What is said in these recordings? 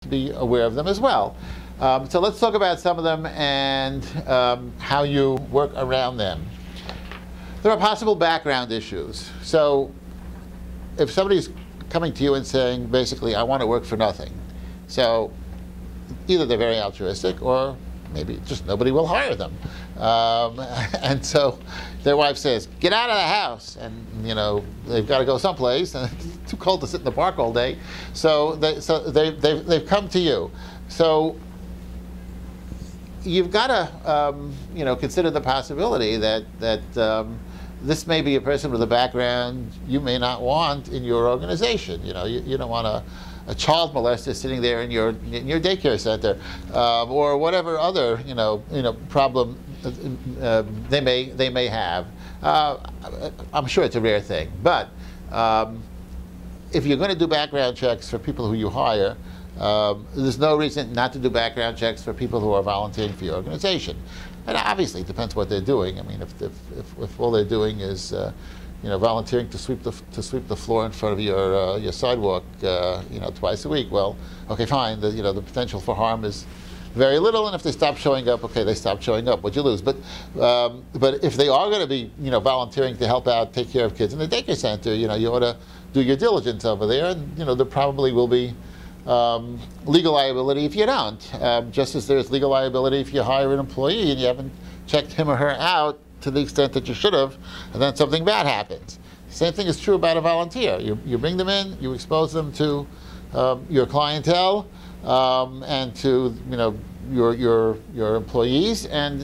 to be aware of them as well. So let's talk about some of them and how you work around them. There are possible background issues. So if somebody's coming to you and saying, basically, I want to work for nothing. So either they're very altruistic or maybe just nobody will hire them. And so their wife says, get out of the house. And they've got to go someplace, and it's too cold to sit in the park all day. So they've come to you. So you've got to consider the possibility that this may be a person with a background you may not want in your organization. You don't want a child molester sitting there in your daycare center, or whatever other problem they may have. I'm sure it's a rare thing, but if you're going to do background checks for people who you hire, there's no reason not to do background checks for people who are volunteering for your organization. And obviously, it depends what they're doing. I mean, if all they're doing is volunteering to sweep the floor in front of your sidewalk twice a week, well, okay, fine. The potential for harm is very little, and if they stop showing up, okay, they stop showing up. What you lose, but if they are going to be volunteering to help out, take care of kids in the daycare center, you ought to do your diligence over there, and there probably will be legal liability if you don't. Just as there's legal liability if you hire an employee and you haven't checked him or her out to the extent that you should have, and then something bad happens. Same thing is true about a volunteer. You bring them in, you expose them to your clientele and to your employees, and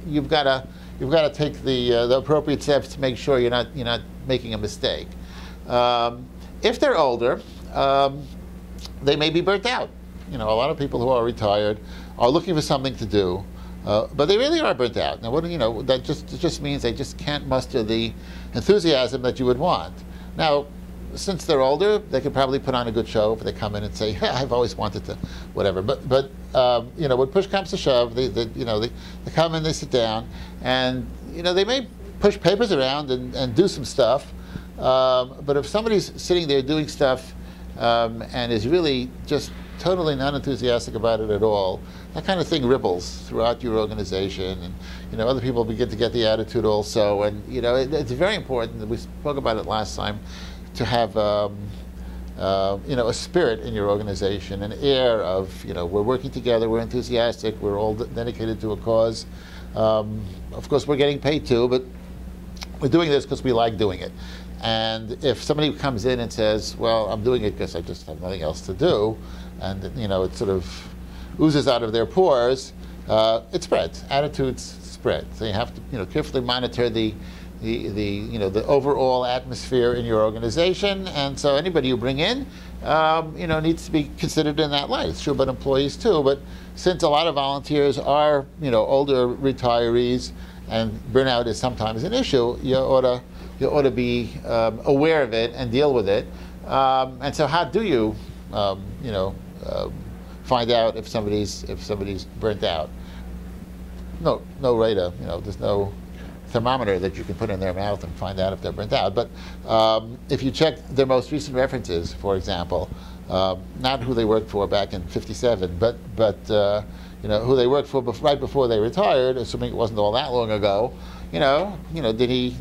you've got to take the appropriate steps to make sure you're not making a mistake. If they're older, they may be burnt out. A lot of people who are retired are looking for something to do, but they really are burnt out. Now, that just means they just can't muster the enthusiasm that you would want. Now, since they're older, they could probably put on a good show if they come in and say, hey, I've always wanted to, whatever. But when push comes to shove, they come in, they sit down, and they may push papers around and do some stuff. But if somebody's sitting there doing stuff and is really just totally not enthusiastic about it at all, that kind of thing ripples throughout your organization, and other people begin to get the attitude also. And it's very important that we spoke about it last time to have a spirit in your organization, an air of we're working together, we're enthusiastic, we're all dedicated to a cause. Of course, we're getting paid too, but we're doing this because we like doing it. And if somebody comes in and says, well, I'm doing it because I just have nothing else to do, and it sort of oozes out of their pores, it spreads. Attitudes spread. So you have to carefully monitor the overall atmosphere in your organization. And so anybody you bring in needs to be considered in that light. It's true about employees too, but since a lot of volunteers are older retirees and burnout is sometimes an issue, you ought to be aware of it and deal with it. And so how do you find out if somebody's burnt out? No way to, there's no thermometer that you can put in their mouth and find out if they're burnt out. But if you check their most recent references, for example, not who they worked for back in '57, but who they worked for right before they retired, assuming it wasn't all that long ago. Did he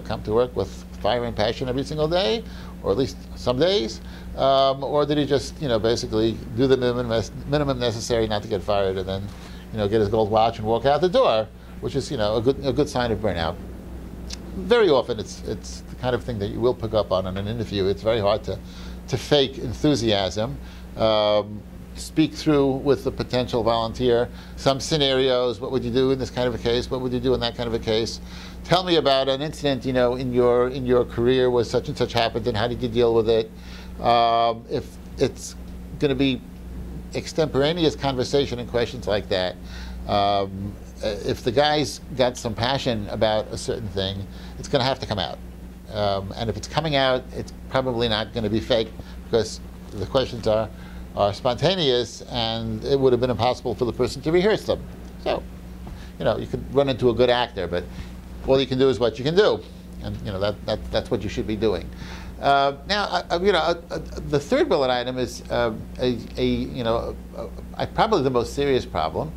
come to work with fire and passion every single day, or at least some days, or did he just basically do the minimum necessary not to get fired, and then get his gold watch and walk out the door, which is a good sign of burnout. Very often it's the kind of thing that you will pick up on in an interview. It's very hard to fake enthusiasm. Speak through with the potential volunteer some scenarios. What would you do in this kind of a case? What would you do in that kind of a case? Tell me about an incident in your career where such and such happened, and how did you deal with it? If it's going to be extemporaneous conversation and questions like that, if the guy's got some passion about a certain thing, it's going to have to come out. And if it's coming out, it's probably not going to be fake, because the questions are spontaneous, and it would have been impossible for the person to rehearse them. So, you could run into a good actor, but all you can do is what you can do, and that's what you should be doing. The third bullet item is probably the most serious problem,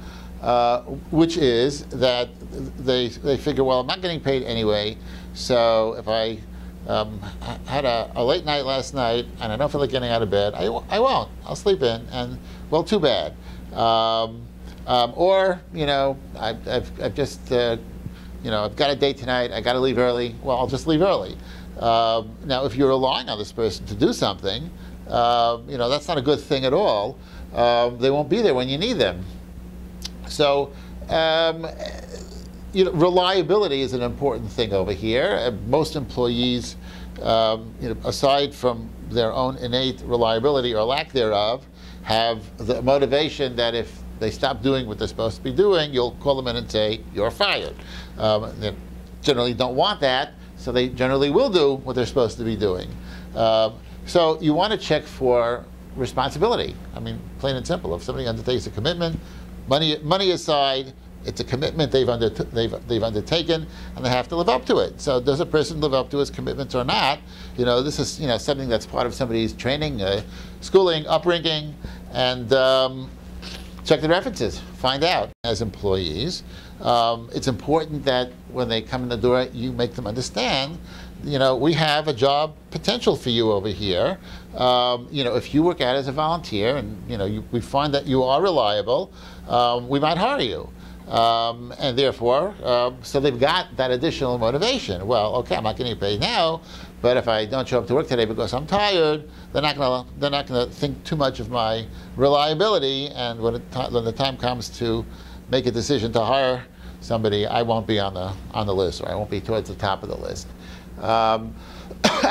which is that they figure, well, I'm not getting paid anyway, so if I had a late night last night and I don't feel like getting out of bed, I won't. I'll sleep in, and well, too bad. Or I've just I've got a date tonight. I got to leave early. Well, I'll just leave early. Now, if you're relying on this person to do something, that's not a good thing at all. They won't be there when you need them. So, reliability is an important thing over here. Most employees, aside from their own innate reliability or lack thereof, have the motivation that if they stop doing what they're supposed to be doing, you'll call them in and say, you're fired. They generally don't want that, so they generally will do what they're supposed to be doing. So you want to check for responsibility. I mean, plain and simple. If somebody undertakes a commitment, money aside, it's a commitment they've undertaken, and they have to live up to it. So does a person live up to his commitments or not? This is something that's part of somebody's training, schooling, upbringing, and check the references. Find out. As employees, it's important that when they come in the door, you make them understand, we have a job potential for you over here. If you work out as a volunteer and we find that you are reliable, we might hire you. And therefore, so they've got that additional motivation. Well, okay, I'm not getting paid now, but if I don't show up to work today because I'm tired, they're not gonna think too much of my reliability. And when the time comes to make a decision to hire somebody, I won't be on the list, or I won't be towards the top of the list. And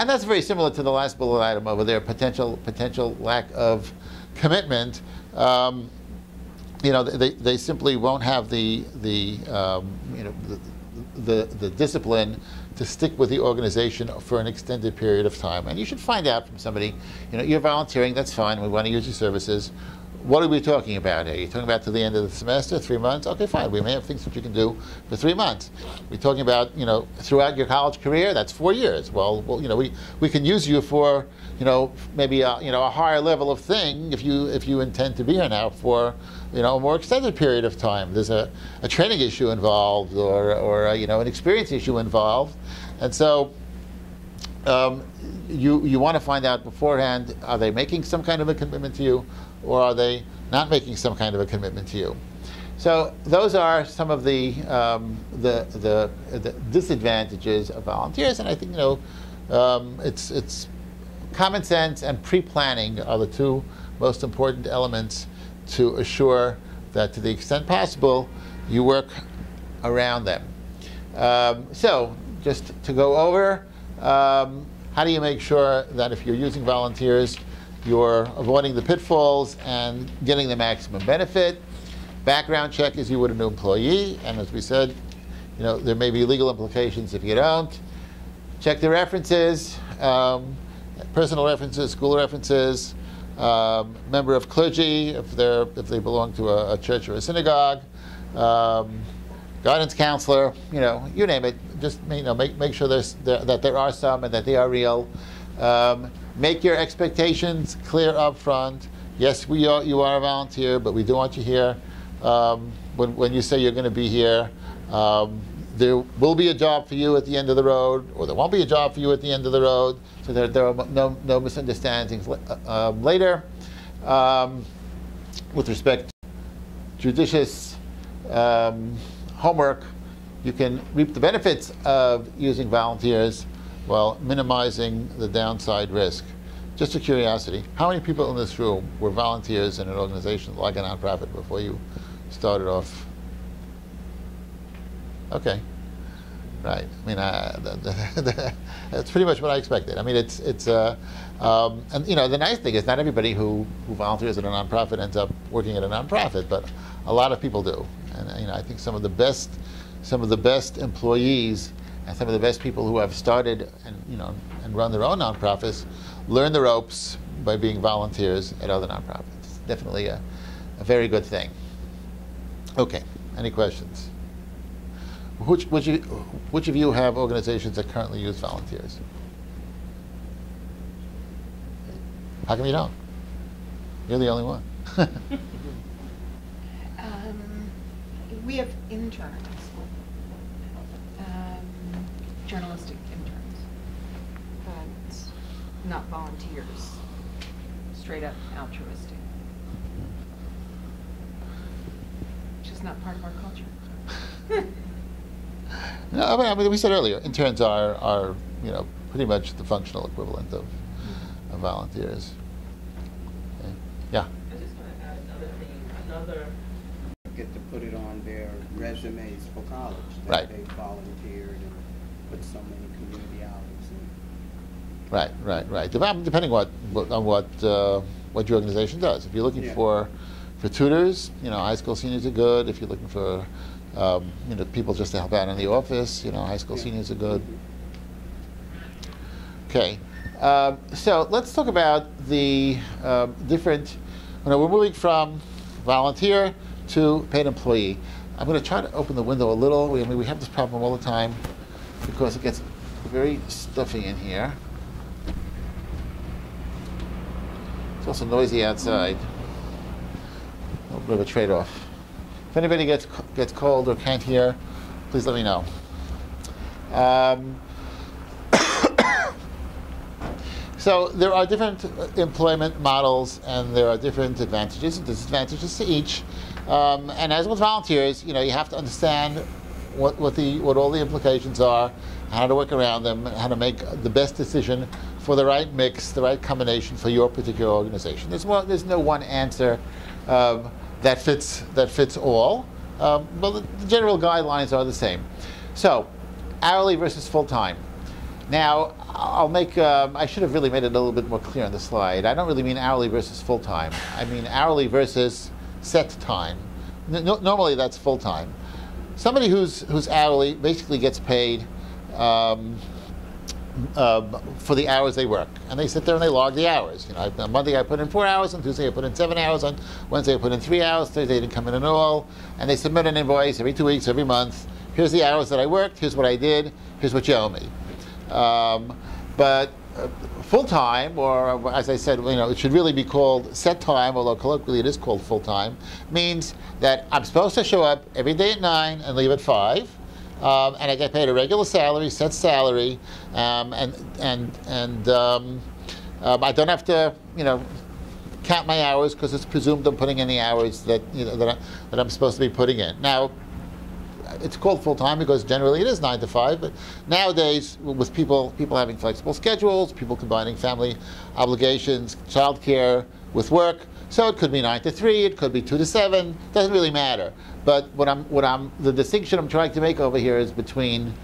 that's very similar to the last bullet item over there: potential lack of commitment. They simply won't have the discipline to stick with the organization for an extended period of time. And you should find out from somebody, you're volunteering, that's fine, we want to use your services. What are we talking about here? You're talking about to the end of the semester, 3 months? Okay, fine, we may have things that you can do for 3 months. We're talking about, throughout your college career, that's 4 years. Well, we can use you for, maybe a higher level of thing if you intend to be here now for, a more extended period of time. There's a training issue involved, or an experience issue involved. And so you want to find out beforehand, are they making some kind of a commitment to you, or are they not making some kind of a commitment to you? So those are some of the disadvantages of volunteers, and I think it's common sense and pre-planning are the two most important elements to assure that, to the extent possible, you work around them. So just to go over, how do you make sure that if you're using volunteers, you're avoiding the pitfalls and getting the maximum benefit? Background check as you would a new employee, and as we said, there may be legal implications if you don't. Check the references, personal references, school references, member of clergy if they belong to a church or a synagogue, guidance counselor, you name it. Just make sure that there are some and that they are real. Make your expectations clear up front. Yes, you are a volunteer, but we do want you here. When you say you're going to be here, there will be a job for you at the end of the road, or there won't be a job for you at the end of the road, so there are no misunderstandings later. With respect to judicious homework, you can reap the benefits of using volunteers while minimizing the downside risk. Just a curiosity, how many people in this room were volunteers in an organization like a nonprofit before you started off? Okay, right. I mean, that's pretty much what I expected. I mean, and the nice thing is not everybody who volunteers at a nonprofit ends up working at a nonprofit, but a lot of people do. And I think some of the best employees and some of the best people who have started and run their own nonprofits learn the ropes by being volunteers at other nonprofits. It's definitely a very good thing. Okay, any questions? Which of you have organizations that currently use volunteers? How come you don't? You're the only one. We have interns, journalistic interns, but not volunteers, straight up altruistic, which is not part of our culture. No, I mean, we said earlier, interns are pretty much the functional equivalent of volunteers. Okay. Yeah. I just want to add another thing, get to put it on their resumes for college that Right. they volunteered and put so many community hours in. Right. Depending on what your organization does. If you're looking Yeah. for tutors, high school seniors are good. If you're looking for people just to help out in the office, high school Yeah. seniors are good. Okay, so let's talk about the different. We're moving from volunteer to paid employee. I'm going to try to open the window a little. We have this problem all the time because it gets very stuffy in here. It's also noisy outside. A little bit of a trade-off. If anybody gets cold or can't hear, please let me know. So there are different employment models, and there are different advantages and disadvantages to each. And as with volunteers, you have to understand what all the implications are, how to work around them, how to make the best decision for the right mix, the right combination for your particular organization. There's no one answer that fits all, but the general guidelines are the same. So, hourly versus full-time. Now, I should have really made it a little bit more clear on the slide. I don't really mean hourly versus full-time. I mean hourly versus set time. Normally that's full-time. Somebody who's hourly basically gets paid for the hours they work. And they sit there and they log the hours. On Monday I put in 4 hours, on Tuesday I put in 7 hours, on Wednesday I put in 3 hours, Thursday I didn't come in at all. And they submit an invoice every 2 weeks, every month. Here's the hours that I worked, here's what I did, here's what you owe me. But full-time, or as I said, it should really be called set time, although colloquially it is called full-time, means that I'm supposed to show up every day at 9 and leave at 5, and I get paid a regular salary, set salary, and I don't have to, count my hours because it's presumed I'm putting in the hours that that I'm supposed to be putting in. Now, it's called full-time because generally it is 9 to 5, but nowadays with people having flexible schedules, people combining family obligations, childcare with work, so it could be 9 to 3, it could be 2 to 7, doesn't really matter. But the distinction I'm trying to make over here is between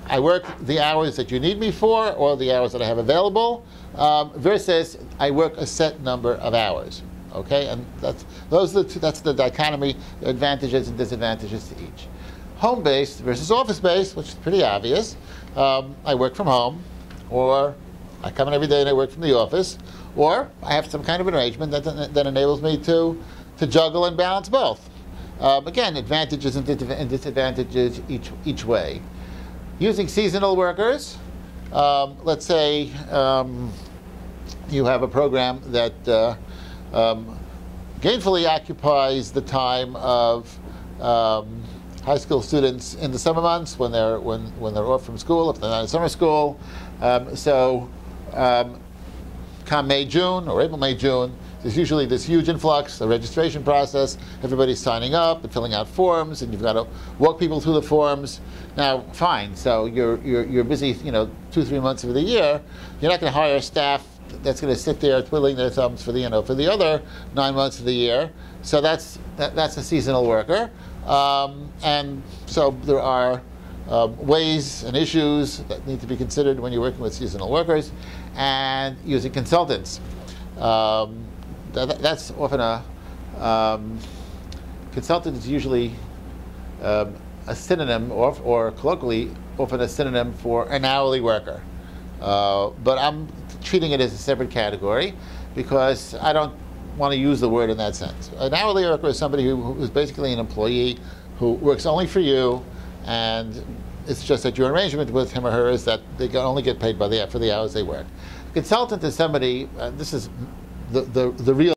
I work the hours that you need me for, or the hours that I have available, versus I work a set number of hours. Okay, and that's the dichotomy, advantages and disadvantages to each. Home-based versus office-based, which is pretty obvious. I work from home, or I come in every day and I work from the office, or I have some kind of arrangement that enables me to juggle and balance both. Again, advantages and disadvantages each way. Using seasonal workers, let's say you have a program that gainfully occupies the time of high school students in the summer months when they're off from school, if they're not in summer school. Come May, June, or April, May, June, there's usually this huge influx, the registration process, everybody's signing up and filling out forms, and you've got to walk people through the forms. Now, fine, so you're busy, 2-3 months of the year. You're not going to hire staff that's going to sit there twiddling their thumbs for the other 9 months of the year. So that's a seasonal worker. And so there are ways and issues that need to be considered when you're working with seasonal workers, and using consultants. That's often consultant is usually a synonym, or colloquially often a synonym for an hourly worker. But I'm treating it as a separate category because I don't want to use the word in that sense. An hourly worker is somebody who's basically an employee who works only for you, and it's just that your arrangement with him or her is that they can only get paid for the hours they work. A consultant is somebody, this is the real